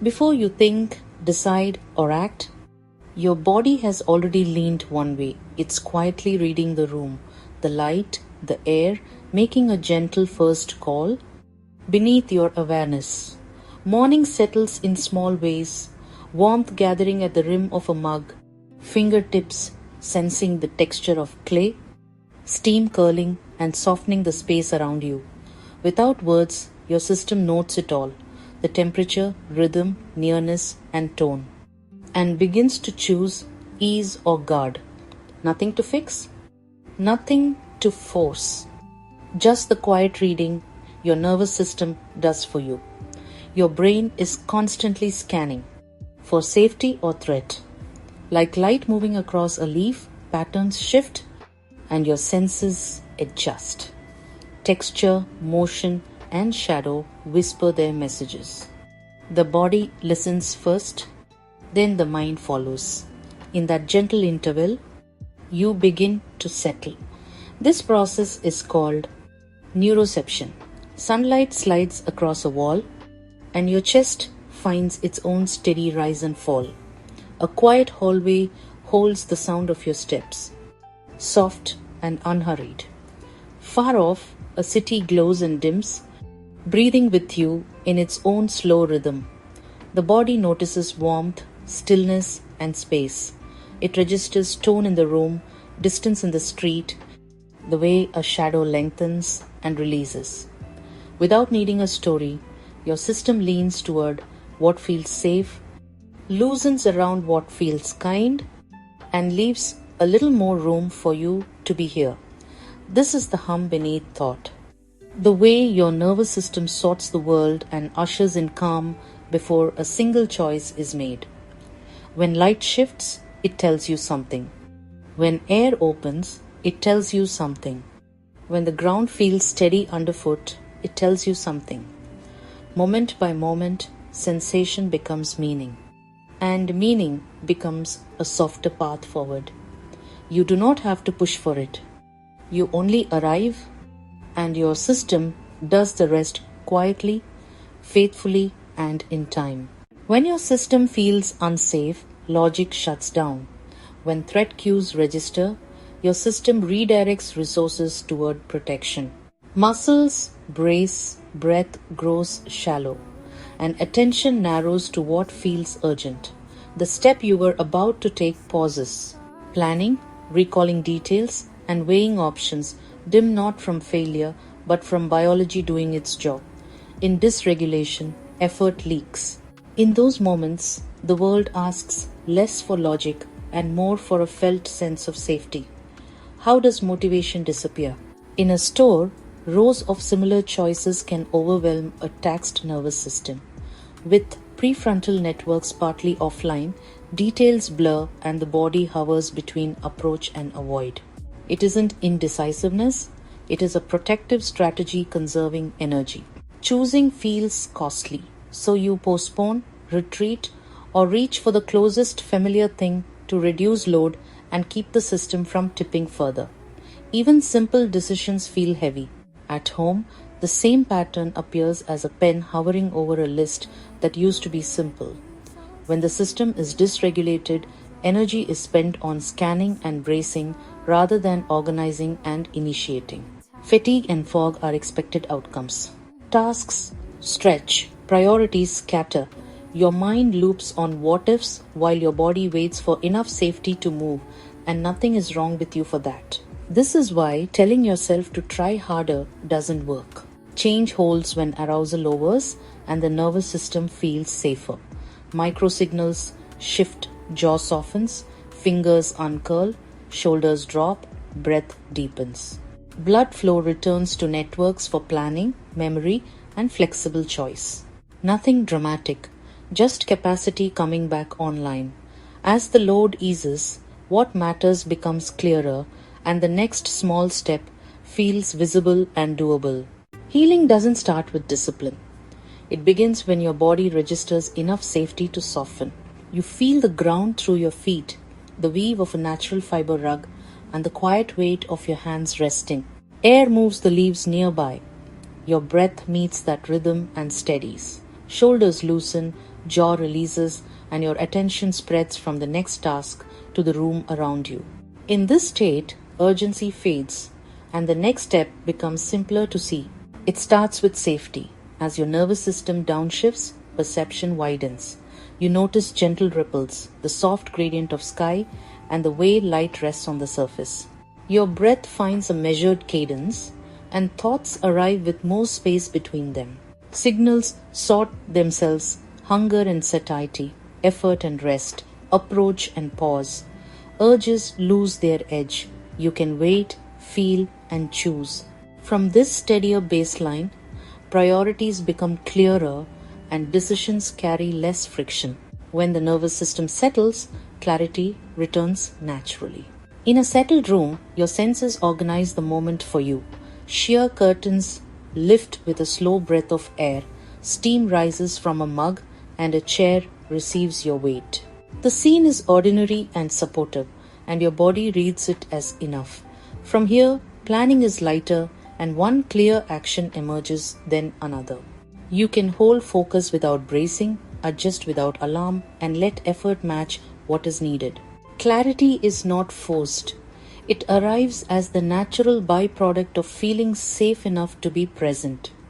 Before you think, decide, or act, your body has already leaned one way. It's quietly reading the room, the light, the air, making a gentle first call beneath your awareness. Morning settles in small ways, warmth gathering at the rim of a mug, fingertips sensing the texture of clay, steam curling and softening the space around you. Without words, your system notes it all, the temperature, rhythm, nearness, and tone, and begins to choose ease or guard. Nothing to fix, nothing to force. Just the quiet reading your nervous system does for you. Your brain is constantly scanning for safety or threat. Like light moving across a leaf, patterns shift and your senses adjust. Texture, motion, and shadow whisper their messages. The body listens first, then the mind follows. In that gentle interval, you begin to settle. This process is called neurosception. Sunlight slides across a wall, and your chest finds its own steady rise and fall. A quiet hallway holds the sound of your steps, soft and unhurried. Far off, a city glows and dims, breathing with you in its own slow rhythm. The body notices warmth, stillness, and space. It registers tone in the room, distance in the street, the way a shadow lengthens and releases. Without needing a story, your system leans toward what feels safe, loosens around what feels kind, and leaves a little more room for you to be here. This is the hum beneath thought. The way your nervous system sorts the world and ushers in calm before a single choice is made. When light shifts, it tells you something. When air opens, it tells you something. When the ground feels steady underfoot, it tells you something. Moment by moment, sensation becomes meaning, and meaning becomes a softer path forward. You do not have to push for it. You only arrive, and your system does the rest quietly, faithfully, and in time. When your system feels unsafe, logic shuts down. When threat cues register, your system redirects resources toward protection. Muscles brace, breath grows shallow, and attention narrows to what feels urgent. The step you were about to take pauses. Planning, recalling details, and weighing options dim not from failure but from biology doing its job. In dysregulation, effort leaks. In those moments, the world asks less for logic and more for a felt sense of safety. How does motivation disappear? In a store, rows of similar choices can overwhelm a taxed nervous system. With prefrontal networks partly offline, details blur and the body hovers between approach and avoid. It isn't indecisiveness, it is a protective strategy conserving energy. Choosing feels costly, so you postpone, retreat, or reach for the closest familiar thing to reduce load and keep the system from tipping further. Even simple decisions feel heavy. At home, the same pattern appears as a pen hovering over a list that used to be simple. When the system is dysregulated, energy is spent on scanning and bracing rather than organizing and initiating. Fatigue and fog are expected outcomes. Tasks stretch, priorities scatter. Your mind loops on what ifs while your body waits for enough safety to move, and nothing is wrong with you for that. This is why telling yourself to try harder doesn't work. Change holds when arousal lowers and the nervous system feels safer. Microsignals shift, jaw softens, fingers uncurl, shoulders drop, breath deepens. Blood flow returns to networks for planning, memory, and flexible choice. Nothing dramatic, just capacity coming back online. As the load eases, what matters becomes clearer, and the next small step feels visible and doable. Healing doesn't start with discipline. It begins when your body registers enough safety to soften. You feel the ground through your feet, the weave of a natural fiber rug, and the quiet weight of your hands resting. Air moves the leaves nearby. Your breath meets that rhythm and steadies. Shoulders loosen, jaw releases, and your attention spreads from the next task to the room around you. In this state, urgency fades, and the next step becomes simpler to see. It starts with safety. As your nervous system downshifts, perception widens. You notice gentle ripples, the soft gradient of sky, and the way light rests on the surface. Your breath finds a measured cadence, and thoughts arrive with more space between them. Signals sort themselves: hunger and satiety, effort and rest, approach and pause. Urges lose their edge. You can wait, feel, and choose. From this steadier baseline, priorities become clearer and decisions carry less friction. When the nervous system settles, clarity returns naturally. In a settled room, your senses organize the moment for you. Sheer curtains lift with a slow breath of air, steam rises from a mug, and a chair receives your weight. The scene is ordinary and supportive, and your body reads it as enough. From here, planning is lighter, and one clear action emerges, then another. You can hold focus without bracing, adjust without alarm, and let effort match what is needed. Clarity is not forced. It arrives as the natural byproduct of feeling safe enough to be present.